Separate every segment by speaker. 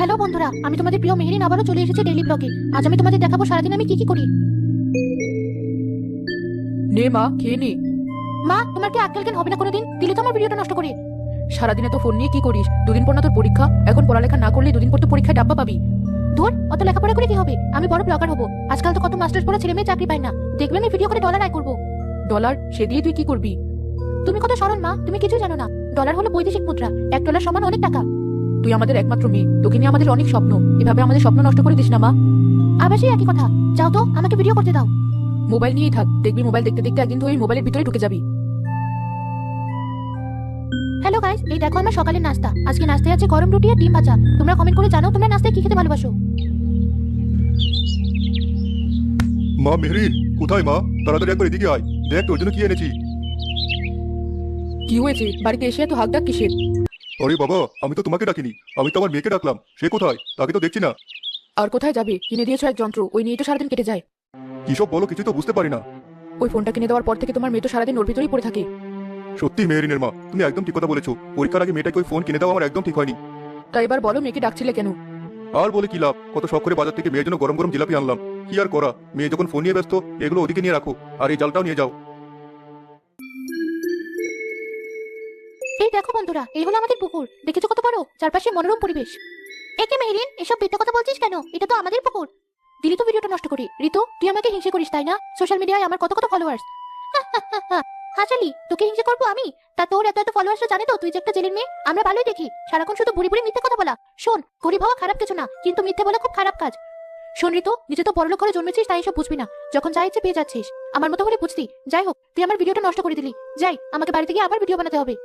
Speaker 1: Hello বন্ধুরা, আমি তোমাদের প্রিয় মেহেরিন আবারও চলে এসেছি ডেইলি ব্লগে। আজ আমি তোমাদের দেখাবো সারাদিন আমি কি কি করি।
Speaker 2: নে মা, খেয়ে নে।
Speaker 1: মা, তোমার কি আক্কেল জ্ঞান হবে না কোনোদিন? দিলে তো আমার ভিডিওটা নষ্ট করে।
Speaker 2: সারাদিনে তো ফোন নিয়ে কি করিস? দুদিন পর না তোর পরীক্ষা। এখন পড়ালেখা না করলে দুদিন পর তো পরীক্ষায় ডাব্বা পাবি।
Speaker 1: ধুর, অত লেখাপড়া করে কি হবে? আমি বড় ব্লগার হবো। আজকাল তো কত মাস্টার্স পড়া ছেলে মেয়ে চাকরি পায় না। দেখবে আমি ভিডিও করে ডলার আয় করবো।
Speaker 2: ডলার? সে দিয়ে তুই কি করবি?
Speaker 1: তুমি কত সরল মা, তুমি কিছুই জানো না। ডলার হলো বৈদেশিক মুদ্রা, $1 সমান অনেক টাকা।
Speaker 2: তুই আমাদের একমাত্র মেয়ে, তোকে নিয়ে আমাদের অনেক স্বপ্ন। এভাবে আমাদের স্বপ্ন নষ্ট করে দিস না মা।
Speaker 1: আবার সেই একই কথা। যাও তো, আমাকে ভিডিও করতে দাও।
Speaker 2: মোবাইল নিয়েই থাক, দেখবি মোবাইল দেখতে দেখতে একদিন তুই ওই মোবাইলের ভিতরে ঢুকে যাবি।
Speaker 1: হ্যালো গাইস, এই দেখো আমার সকালের নাস্তা। আজকে নাস্তায় আছে গরম রুটি আর ডিম ভাজা। তোমরা কমেন্ট করে জানাও তোমরা নাস্তায় কি খেতে ভালোবাসো।
Speaker 3: মা মেহরিন, কোথায় মা? তাড়াতাড়ি একবার এদিকে আয়, দেখ তোর জন্য কি এনেছি।
Speaker 2: কি হয়েছে? বাড়িতে এসে এত হাঁকডাক কিসের?
Speaker 3: আরে বাবা, আমি তো তোমাকে ডাকিনি, আমি তো আমার মেয়েকে ডাকলাম। সে কোথায়? তাকে তো দেখছি না।
Speaker 2: আর কোথায় যাবে? কিনে দিয়েছো এক যন্ত্র, ওই নিয়েই তো সারাদিন কেটে যায়।
Speaker 3: কি সব বলো, কিছু তো বুঝতে পারি না।
Speaker 2: ওই ফোনটা কিনে দেওয়ার পর থেকে তোমার মেয়ে তো সারাদিন ওর ভিতরেই পড়ে থাকে।
Speaker 3: সত্যি মেহরিনের মা, তুমি একদম ঠিক কথা বলেছো। পরীক্ষার আগে মেয়েটাকে ওই ফোন কিনে দেওয়া আমার একদম ঠিক হয়নি।
Speaker 2: তাই এবার বলো, মেয়েকে ডাকছিলে কেন?
Speaker 3: আর বলে কি লাভ? কত শখ করে বাজার থেকে মেয়ের জন্য গরম গরম জিলাপি আনলাম। কি আর করা, মেয়ে যখন ফোন নিয়ে ব্যস্ত, এগুলো ওদিকে নিয়ে রাখো, আর এই জালটাও নিয়ে যাও।
Speaker 1: এই দেখো বন্ধুরা, এই হলো আমাদের পুকুর। দেখেছো কত বড়? চারপাশে মনোরম পরিবেশ। একে মেহেরিন, এসব মিথ্যা কথা বলছিস কেন? এটা তো আমাদের পুকুর। দিলি তো ভিডিওটা নষ্ট করি। ঋতু, তুই আমাকে হিংসে করিস তাই না? সোশ্যাল মিডিয়ায় আমার কত কত ফলোয়ার্স। হাসালি, তোকে হিংসে করবো আমি? তা তোর এত এত ফলোয়ার্স জানে তো তুই যে একটা জেলের মেয়ে? আমরা ভালোই দেখি, সারাক্ষণ শুধু বুড়ি বুড়ি মিথ্যা কথা বলা। শোন, গরিব হওয়া খারাপ কিছু না, কিন্তু মিথ্যে বলা খুব খারাপ কাজ। শোন ঋতু, নিজে তো বড়লোক করে জন্মেছিস, তাই এসব বুঝবি না। যখন যা ইচ্ছে পেয়ে যাচ্ছিস, আমার মতো করে বুঝতি। যাই হোক, তুই আমার ভিডিওটা নষ্ট করে দিলি। যাই, আমাকে বাড়িতে গিয়ে আবার ভিডিও বানাতে হবে।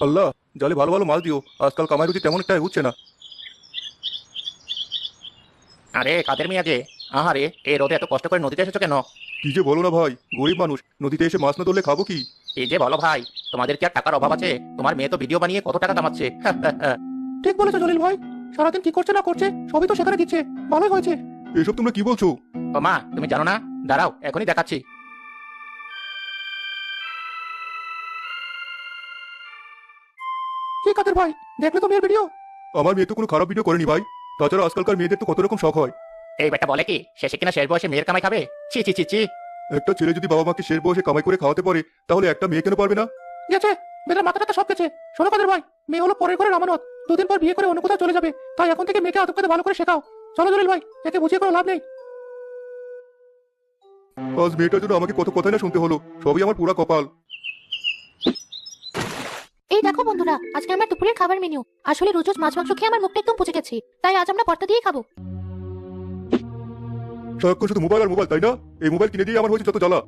Speaker 3: আল্লাহ, জালে ভালো ভালো মাছ দিও, আজকাল কামাই রুচি তেমন একটা হচ্ছে না।
Speaker 4: আরে কাদের মিয়া যে, আহারে এই রোদে এত কষ্ট করে নদীতে এসেছো কেন?
Speaker 3: কি যে বলো না ভাই, গরিব মানুষ, নদীতে এসে মাছ না ধরলে খাবো কি?
Speaker 4: এই যে বলো ভাই, তোমাদের কি আর টাকার অভাব আছে? তোমার মেয়ে তো ভিডিও বানিয়ে কত টাকা কামাচ্ছে।
Speaker 2: ঠিক বলেছো জলিল ভাই, সারাদিন কি করছে না করছে সবই তো সেখানে দিচ্ছে। ভালোই হয়েছে।
Speaker 3: এসব তোমরা কি বলছো?
Speaker 4: ও মা, তুমি জানো না? দাঁড়াও, এখনই দেখাচ্ছি।
Speaker 2: কি কাদের ভাই, দেখলে তো মেয়ের ভিডিও?
Speaker 3: আমার মেয়ে তো কোনো খারাপ ভিডিও করেনি ভাই। তাছাড়া আজকালকার মেয়েদের তো কত রকম শখ হয়।
Speaker 4: এই বেটা বলে কি শেষে কিনা শেষ বয়সে মেয়ের কামাই খাবে? ছি ছি ছি ছি।
Speaker 3: একটা ছেলে যদি বাবা মাকে শেষ বয়সে কামাই করে খাওয়াতে পারে, তাহলে একটা মেয়ে কেন পারবে না?
Speaker 2: গেছে, মেয়ের মাথাটা সব গেছে। শোনো কাদের ভাই, মেয়ে হলো পরের ঘরের আমানত। দুদিন পর বিয়ে করে অন্য কোথাও চলে যাবে। তাই এখন থেকে মেয়েকে আদব কায়দা ভালো করে শেখাও। চলো জলিল ভাই, একে বুঝিয়ে কোনো লাভ নেই।
Speaker 3: আজ মেয়েটার জন্য আমাকে কত কথাই না শুনতে হলো, সবই আমার পুরা কপাল।
Speaker 1: এই দেখো বন্ধুরা, আজকে আমার দুপুরের খাবার মেনু। আসলে রোজ রোজ মাছ মাংস খেয়ে আমার মুখটা একদম পচে গেছে, তাই আজ আমরা ভর্তা দিয়েই খাবো।
Speaker 3: সারাক্ষণ শুধু মোবাইল আর মোবাইল, তাই না? এই মোবাইল কিনে দিয়ে আমার হয়েছে যত জ্বালা।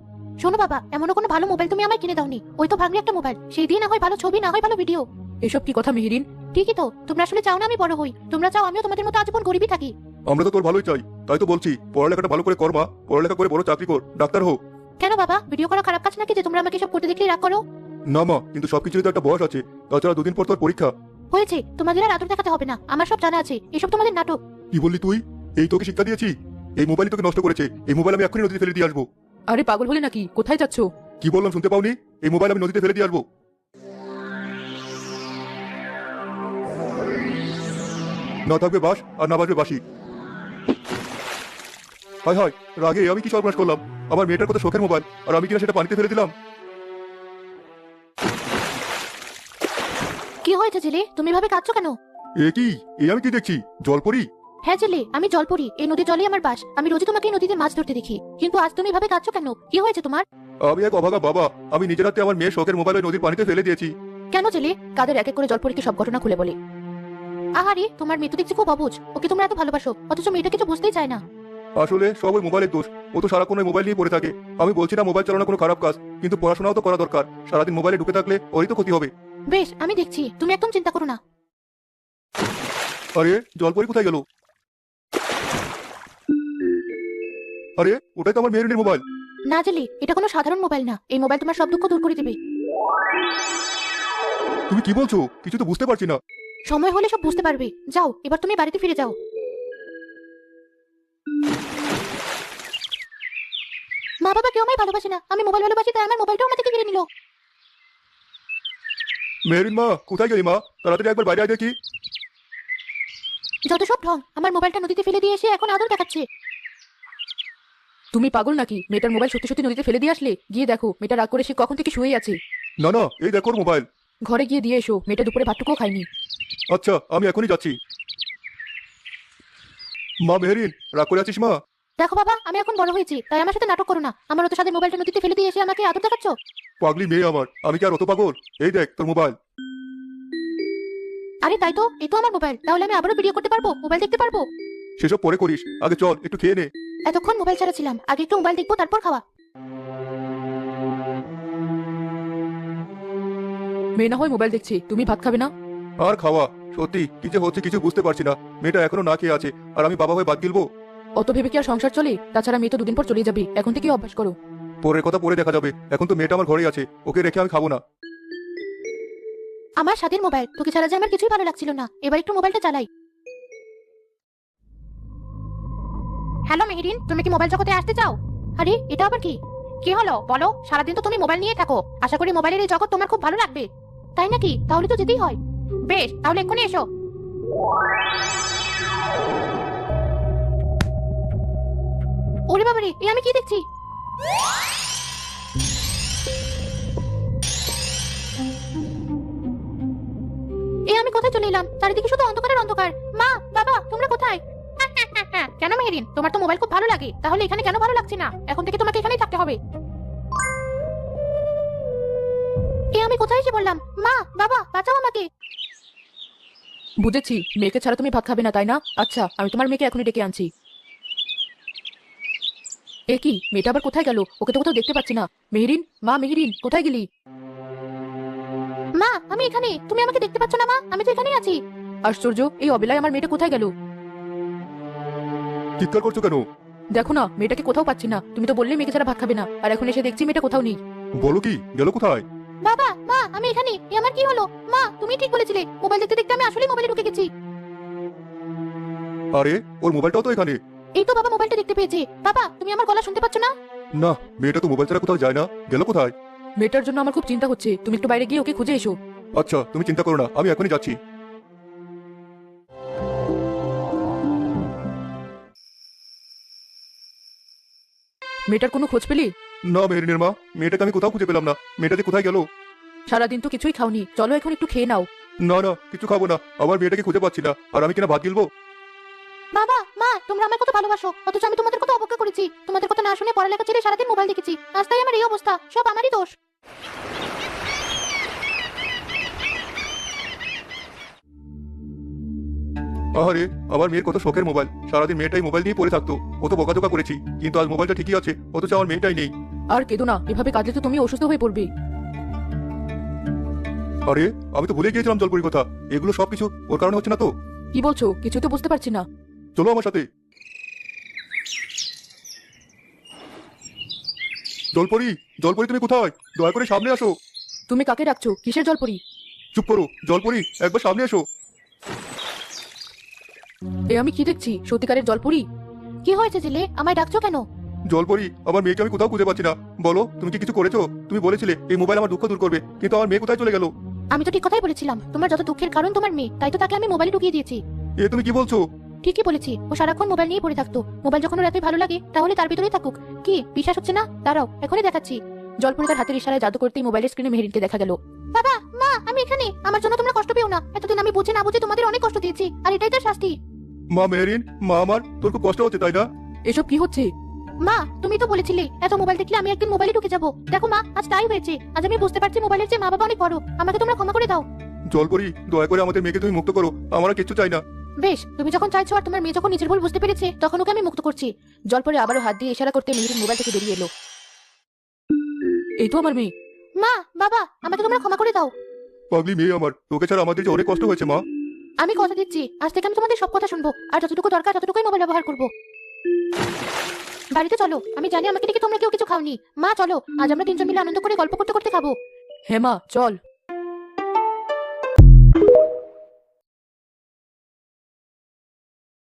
Speaker 1: শোনো বাবা, এমনও কোনো ভালো মোবাইল তুমি আমায় কিনে দাওনি। ওই তো ভাঙড়ি একটা মোবাইল, সেই দিয়ে না হয় ভালো ছবি, না হয় ভালো ভিডিও।
Speaker 2: এসব কি কথা মেহেরিন?
Speaker 1: ঠিকই তো, তোমরা আসলে চাও না আমি বড় হই। তোমরা চাও আমিও তোমাদের মতো আজীবন গরিবই থাকি।
Speaker 3: আমরা তো তোর ভালোই চাই, তাই তো বলছি পড়ালেখাটা ভালো করে কর মা, পড়ালেখা করে বড় চাকরি কর, ডাক্তার হোক।
Speaker 1: কেন বাবা, ভিডিও করা খারাপ কাজ নাকি যে তোমরা আমাকে সব করতে দেখলে রাগ করো?
Speaker 3: না মা, কিন্তু সবকিছুরই তো একটা বয়স আছে। তাছাড়া দুদিন পর তোর পরীক্ষা।
Speaker 1: হয়েছে, তোমাদের আর আদর দেখাতে হবে না, আমার সব জানা আছে। এসব তোমাদের নাটক।
Speaker 3: কি বললি তুই? এই তোকে শিক্ষা দিয়েছি? এই মোবাইলই তোকে নষ্ট করেছে। এই মোবাইল আমি এখনই নদীতে ফেলে দিয়ে আসবো।
Speaker 2: আরে পাগল হলে নাকি? কোথায় যাচ্ছো?
Speaker 3: কি বললাম শুনতে পাওনি? এই মোবাইল আমি নদীতে ফেলে দিয়ে আসবো। না থাকবে বাস আর না বাজবে বাসি। হায় হায়, রাগে আমি কি সর্বনাশ করলাম? আমার মেয়েটার কত শখের মোবাইল, আর আমি কিনা সেটা পানিতে ফেলে দিলাম।
Speaker 1: কি হয়েছে ছেলে, তুমি ভাবে কাঁদছো কেন?
Speaker 3: এ কি? এ আমি কি দেখছি? জলপরি?
Speaker 1: হ্যাঁ ছেলে, আমি জলপরি। এই নদী জলই আমার বাস। আমি রোজই তোমাকে এই নদীতে মাছ ধরতে দেখি, কিন্তু আজ তুমি ভাবে কাঁদছো কেন? কি হয়েছে তোমার?
Speaker 3: আমি এক অভাগা বাবা, আমি নিজের হাতে আমার মেয়ের শখের মোবাইল ওই নদীর পানিতে ফেলে দিয়েছি।
Speaker 1: কেন ছেলে?
Speaker 2: কাদের এক এক করে জলপরীকে সব ঘটনা খুলে বলে।
Speaker 1: আহারে, তোমার মেয়ে তো দেখছি খুব অবুঝ। ওকে তোমরা এত ভালোবাসো, অথচ মেয়েটা কিছু বুঝতেই চায় না।
Speaker 3: আসলে সব ওই মোবাইলের দোষ। ও তো সারাক্ষণ ওই মোবাইল নিয়ে পড়ে থাকে। আমি বলছি না মোবাইল চালানো কোনো খারাপ কাজ, কিন্তু পড়াশোনাও তো করা দরকার। সারাদিন মোবাইলে ঢুকে থাকলে ওরই তো ক্ষতি হবে।
Speaker 1: বেশ, আমি দেখছি, তুমি একদম চিন্তা করো না।
Speaker 3: আরে জলপরি কোথায় গেল? আরে ওটাই তো আমার মেয়ের মোবাইল।
Speaker 1: না জেলি, এটা কোনো সাধারণ মোবাইল না। এই মোবাইল তোমার সব দুঃখ দূর করে দিবে।
Speaker 3: তুমি কি বলছো? কিছু তো বুঝতে পারছি না।
Speaker 1: সময় হলে সব বুঝতে পারবে। যাও, এবার তুমি বাড়িতে ফিরে যাও। মা বাবা কেউ আমায় ভালোবাসে না, আমি মোবাইল ভালোবাসি, তাই আমার মোবাইলটাও আমার থেকে কেড়ে নিল।
Speaker 3: মেহরিন মা, কোথায় গেলি মা? তাড়াতাড়ি একবার বাইরে আয় দেখি।
Speaker 1: যত সব ঢং, আমার মোবাইলটা নদীতে ফেলে দিয়ে এসে এখন আদর দেখাচ্ছে।
Speaker 5: তুমি পাগল নাকি? মেয়েটার মোবাইল সত্যি সত্যি নদীতে ফেলে দিয়ে আসলে? গিয়ে দেখো, মেয়েটা রাগ করে সে কখন থেকে শুয়েই আছে।
Speaker 3: না না, এই দেখো ওর মোবাইল।
Speaker 5: ঘরে গিয়ে দিয়ে এসো, মেয়েটা দুপুরে ভাতটুকুও খায়নি।
Speaker 3: আচ্ছা, আমি এখনই যাচ্ছি। মা মেহরিন, রাগ করে আছিস মা?
Speaker 1: দেখো বাবা, আমি এখন বড় হয়েছি, তাই আমার সাথে নাটক করো না। আমার অত সাথে মোবাইলটা নদীতে ফেলে দিয়ে এসে আমাকে আদর দেখাচ্ছ।
Speaker 3: পাগলি মেয়ে আমার, আমি কি আর অত পাগল? এই দেখ তোর মোবাইল।
Speaker 1: আরে তাই তো, এই তো আমার মোবাইল। তাহলে আমি আবারও ভিডিও করতে পারবো, মোবাইল দেখতে পারবো।
Speaker 3: সেসব পরে করিস, আগে চল একটু খেয়ে নে।
Speaker 1: এতক্ষণ মোবাইল ছাড়া ছিলাম, আগে একটু মোবাইল দেখবো, তারপর খাওয়া।
Speaker 5: মেয়ে না হয় মোবাইল দেখছে, তুমি ভাত খাবে না?
Speaker 3: আর খাওয়া? সত্যি কি যে হচ্ছে কিছু বুঝতে পারছি না। মেয়েটা এখনো না খেয়ে আছে, আর আমি বাবা হয়ে বাদ গিলবো?
Speaker 5: অত ভেবে কি আর সংসার চলে? তাছাড়া মেয়ে তো দুদিন পর চলে যাবে, এখন থেকেই অভ্যাস করো।
Speaker 3: পরের কথা পরে দেখা যাবে, এখন তো মেয়েটা আমার ঘরেই আছে, ওকে রেখে আমি খাবো না।
Speaker 1: আমার স্বাদের মোবাইল, তোকে ছাড়া যে আমার কিছুই ভালো লাগছিল না। এবার একটু মোবাইলটা চালাই। হ্যালো মেহেরিন, তুমি কি মোবাইল জগতে আসতে চাও? আরে এটা আবার কি? কি হলো বলো? সারাদিন তো তুমি মোবাইল নিয়ে থাকো, আশা করি মোবাইলের এই জগৎ তোমার খুব ভালো লাগবে। তাই নাকি? তাহলে তো যেতেই হয়। বেশ, তাহলে এক্ষুনি এসো। ওরে বাবারে, এ আমি কি দেখছি? এ আমি কোথায় চলে এলাম? চারিদিকে শুধু অন্ধকারের অন্ধকার। মা, বাবা, তোমরা কোথায়? কেন মেহেরিন, তোমার তো মোবাইল খুব ভালো লাগে, তাহলে এখানে কেন ভালো লাগছে না? এখন থেকে তোমাকে এখানেই থাকতে হবে। এ আমি কোথায় এসে বললাম? মা, বাবা, বাঁচাও আমাকে।
Speaker 5: বুঝেছি, মেয়েকে ছাড়া তুমি ভাত খাবে না, তাই না? আচ্ছা, আমি তোমার মেয়েকে এখনই ডেকে আনছি। এ কি, মেয়েটা আবার কোথায় গেল? ওকে তো কোথাও দেখতে পাচ্ছি না। মেহেরিন, মা মেহেরিন, কোথায় গেলি?
Speaker 1: মা, আমি এখানে। তুমি আমাকে দেখতে পাচ্ছ না মা? আমি তো এখানেই আছি।
Speaker 5: আশ্চর্য, এই অবেলায় আমার মেয়েটা কোথায় গেল?
Speaker 3: চিৎকার করছো কেন?
Speaker 5: দেখো না, মেয়েটাকে কোথাও পাচ্ছি না। তুমি তো বললে মেয়েকে ছাড়া ভাত খাবে না, আর এখন এসে দেখছি মেয়েটা কোথাও নেই।
Speaker 3: বলো কি, গেল কোথায়?
Speaker 1: বাবা, মা, আমি এখানে। এ আমার কি হলো? মা, তুমি ঠিক বলেছিলে, মোবাইল দেখতে দেখতে আমি আসলেই মোবাইলে ঢুকে গেছি।
Speaker 3: আরে ওর মোবাইলটাও তো এখানে।
Speaker 1: এই তো বাবা মোবাইলটা দেখতে পেয়েছে। বাবা, তুমি আমার গলা শুনতে পাচ্ছ না?
Speaker 3: না, মেয়েটা তো মোবাইল ছাড়া কোথাও যায় না, গেল কোথায়?
Speaker 5: মেয়েটার জন্য আমার খুব চিন্তা হচ্ছে, তুমি একটু বাইরে গিয়ে ওকে খুঁজে এসো।
Speaker 3: আচ্ছা, তুমি চিন্তা করো না, আমি এখনই যাচ্ছি।
Speaker 5: মেয়েটার কোনো খোঁজ পেলি?
Speaker 3: না মেহরিনের মা, মেয়েটাকে আমি কোথাও খুঁজে পেলাম না। মেয়েটা যে কোথায় গেল?
Speaker 5: সারাদিন তো কিছুই খাওনি, চলো এখন একটু খেয়ে নাও।
Speaker 3: না না, কিছু খাবো না, আমার মেয়েটাকে খুঁজে পাচ্ছি না, আর আমি কিনা ভাত গিলবো?
Speaker 1: বাবা, মা, তোমরা আমায় কত ভালোবাসো, অথচ আমি তোমাদের কত অবজ্ঞা করেছি। তোমাদের কথা না শুনে পড়ালেখা ছেড়ে সারাদিন মোবাইল দেখেছি, আজ তাই আমার এই অবস্থা। সব আমারই দোষ।
Speaker 3: আরে আমার মেয়ের কত শখের মোবাইল, সারাদিন মেয়েটাই মোবাইল নিয়ে পড়ে থাকতো। কত বকাঝকা করেছি, কিন্তু আজ মোবাইলটা ঠিকই আছে, অথচ আমার মেয়েটাই নেই।
Speaker 5: আর কেঁদো না, এভাবে কাঁদলে তো তুমি অসুস্থ হয়ে পড়বে।
Speaker 3: আরে আমি তো ভুলে গিয়েছিলাম জলপুরির কথা। এগুলো সবকিছু ওর কারণে হচ্ছে না তো?
Speaker 5: কি বলছো? কিছু তো বুঝতে পারছি না।
Speaker 3: চলো আমার সাথে। জলপরি, জলপরি তুমি কোথায়? দয়া করে সামনে আসো।
Speaker 5: তুমি কাকে ডাকছো? কিসের জলপরি?
Speaker 3: চুপ করো জলপরি, একবার সামনে এসো।
Speaker 5: এ আমি কি দেখছি? সত্যিকারের জলপরি?
Speaker 1: কি হয়েছে জেলে, আমায় ডাকছো কেন?
Speaker 3: জলপরি, আমার মেয়েকে আমি কোথাও খুঁজে পাচ্ছি না। বলো, তুমি কি কিছু করেছো? তুমি বলেছিলে এই মোবাইল আমার দুঃখ দূর করবে, কিন্তু আমার মেয়ে কোথায় চলে গেল?
Speaker 1: আমি তো ঠিক কথাই বলেছিলাম, তোমার যত দুঃখের কারণ তোমার মেয়ে, তাই তো তাকে আমি মোবাইলে ঢুকিয়ে দিয়েছি।
Speaker 3: এ তুমি কি বলছো?
Speaker 1: ঠিকই বলেছি, ও সারাক্ষণ মোবাইল নিয়ে পড়ে থাকতো। মোবাইল যখন ওর এতই ভালো লাগে, তাহলে তার ভিতরেই থাকুক। কি বিশ্বাস হচ্ছে না? দাঁড়াও, এখনই দেখাচ্ছি।
Speaker 5: জলপরি তার হাতের ইশারায় জাদু করতেই মোবাইলের স্ক্রিনে মেহেরিনকে দেখা গেল।
Speaker 1: বাবা, মা, আমি এখানে। আমার জন্য তোমরা কষ্ট পেও না। এতদিন আমি বুঝে না বুঝে তোমাদের অনেক কষ্ট দিয়েছি, আর এটাই তার শাস্তি।
Speaker 3: মা মেহরিন, মা আমার, তোর খুব কষ্ট হচ্ছে তাই না?
Speaker 5: এসব কি হচ্ছে?
Speaker 1: মা, তুমি তো বলেছিলে এত মোবাইল দেখলে আমি একদিন মোবাইলে ঢুকে যাবো। দেখো মা, আজ তাই হয়েছে। আজ আমি বুঝতে পারছি মোবাইলের চেয়ে মা বাবা অনেক বড়। আমাকে তোমরা ক্ষমা করে দাও।
Speaker 3: জলপরি, দয়া করে আমাদের মেয়েকে তুমি মুক্ত করো, আমার আর কিচ্ছু চাই না।
Speaker 1: বেশ, তুমি যখন চাইছো আর তোমার মেয়ে যখন নিজের ভুল বুঝতে পেরেছে, তখন ওকে আমি মুক্ত করছি।
Speaker 5: জলপরি আবারও হাত দিয়ে ইশারা করতে মেহেরিন মোবাইল থেকে বেরিয়ে এলো। এই তো আমার মেয়ে।
Speaker 1: মা, বাবা, আমাকে তোমরা ক্ষমা করে দাও।
Speaker 3: পাগলি মেয়ে আমার, তোকে ছাড়া আমাদের যে অনেক কষ্ট হয়েছে মা।
Speaker 1: আমি কথা দিচ্ছি, আজ থেকে আমি তোমাদের সব কথা শুনবো, আর যতটুকু দরকার ততটুকুই মোবাইল ব্যবহার করবো। বাড়িতে চলো, আমি জানি আমাকে দেখে তোমরা কেউ কিছু খাওনি। মা চলো, আজ আমরা তিনজন মিলে আনন্দ করে গল্প করতে করতে খাবো।
Speaker 5: হ্যাঁ মা, চল।